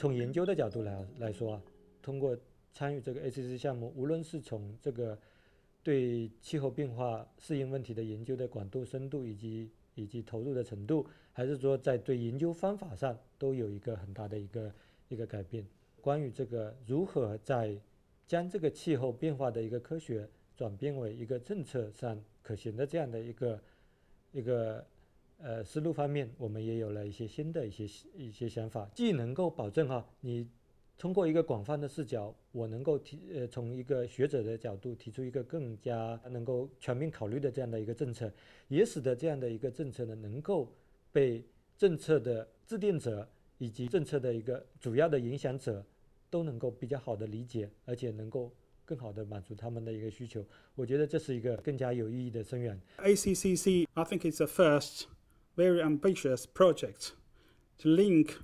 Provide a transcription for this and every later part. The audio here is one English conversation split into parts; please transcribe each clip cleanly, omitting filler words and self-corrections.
从研究的角度来说啊，通过参与这个 ACC 项目，无论是从这个对气候变化适应问题的研究的广度、深度以及投入的程度，还是说在对研究方法上都有一个很大的一个改变。关于这个如何在将这个气候变化的一个科学转变为一个政策上可行的这样的一个思路方面，我们也有了一些新的一些想法，既能够保证你通过一个广泛的视角，我能够从一个学者的角度提出一个更加能够全面考虑的这样的一个政策，也使得这样的一个政策呢能够被政策的制定者以及政策的一个主要的影响者都能够比较好的理解，而且能够更好的满足他们的一个需求。我觉得这是一个更加有意义的深远。 ACCC, I think it's the first very ambitious project to link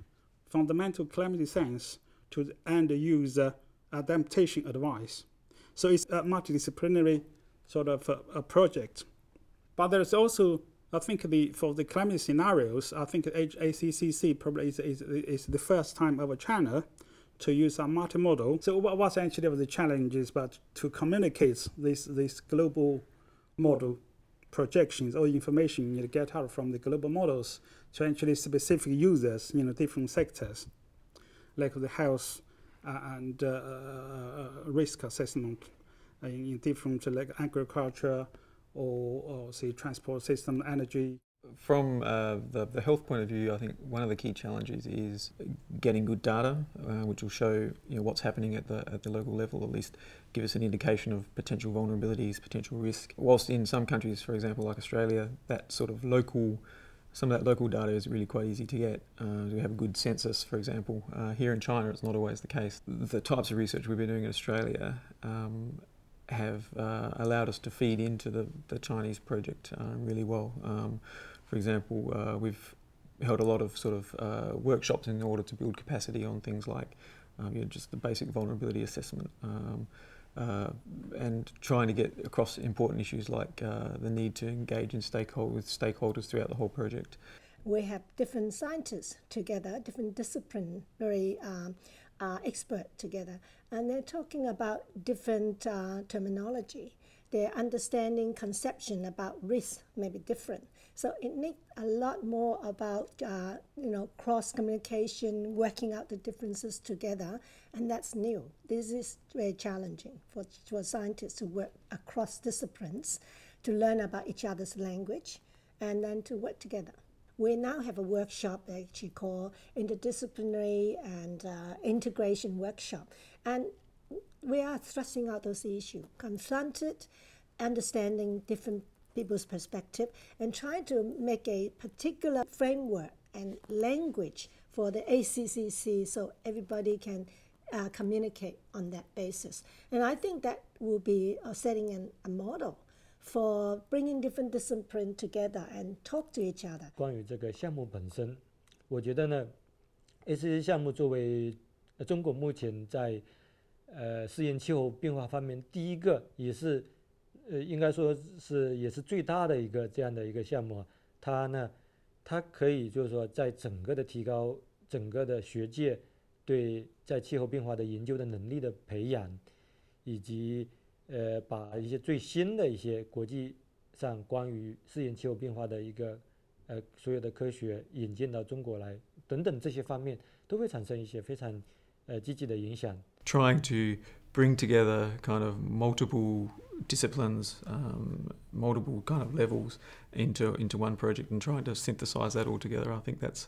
fundamental climate science to the end user adaptation advice. So it's a multidisciplinary sort of a project. But there's also, I think, for the climate scenarios, I think ACCC probably is the first time ever China to use a multimodal. So what's actually the challenge is but to communicate this global model projections or information you get out from the global models to actually specific users, different sectors, like the health and risk assessment in different like agriculture or say transport system, energy. From the health point of view, I think one of the key challenges is getting good data, which will show what's happening at the local level, at least give us an indication of potential vulnerabilities, potential risk. Whilst in some countries, for example, like Australia, some of that local data is really quite easy to get. We have a good census, for example. Here in China, it's not always the case. The types of research we've been doing in Australia have allowed us to feed into the Chinese project really well. For example, we've held a lot of sort of workshops in order to build capacity on things like just the basic vulnerability assessment and trying to get across important issues like the need to engage with stakeholders throughout the whole project. We have different scientists together, different disciplinary experts together, and they're talking about different terminology. Their understanding, conception about risk may be different. So it needs a lot more about cross-communication, working out the differences together, and that's new. This is very challenging for scientists to work across disciplines, to learn about each other's language, and then to work together. We now have a workshop actually called Interdisciplinary and Integration Workshop, and we are thrusting out those issues, confronted, understanding different people's perspective, and trying to make a particular framework and language for the ACCC so everybody can communicate on that basis. And I think that will be setting a model for bringing different disciplines together and talk to each other. 关于这个项目本身，我觉得呢 ，ACC 项目作为中国目前在适应气候变化方面第一个，也是应该说也是最大的一个这样的一个项目。它可以就是说在整个的提高整个的学界对在气候变化的研究的能力的培养，以及把一些最新的一些国际上关于适应气候变化的一个所有的科学引进到中国来等等这些方面，都会产生一些非常积极的影响。Trying to bring together kind of multiple disciplines, multiple kind of levels into one project and trying to synthesize that all together. I think that's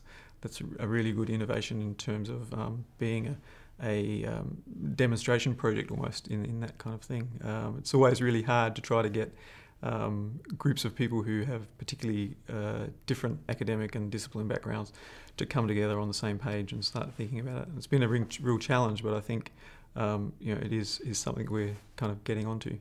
a really good innovation in terms of being a demonstration project almost in that kind of thing. It's always really hard to try to get groups of people who have particularly different academic and discipline backgrounds to come together on the same page and start thinking about it. It's been a real challenge, but I think it is something we're kind of getting onto.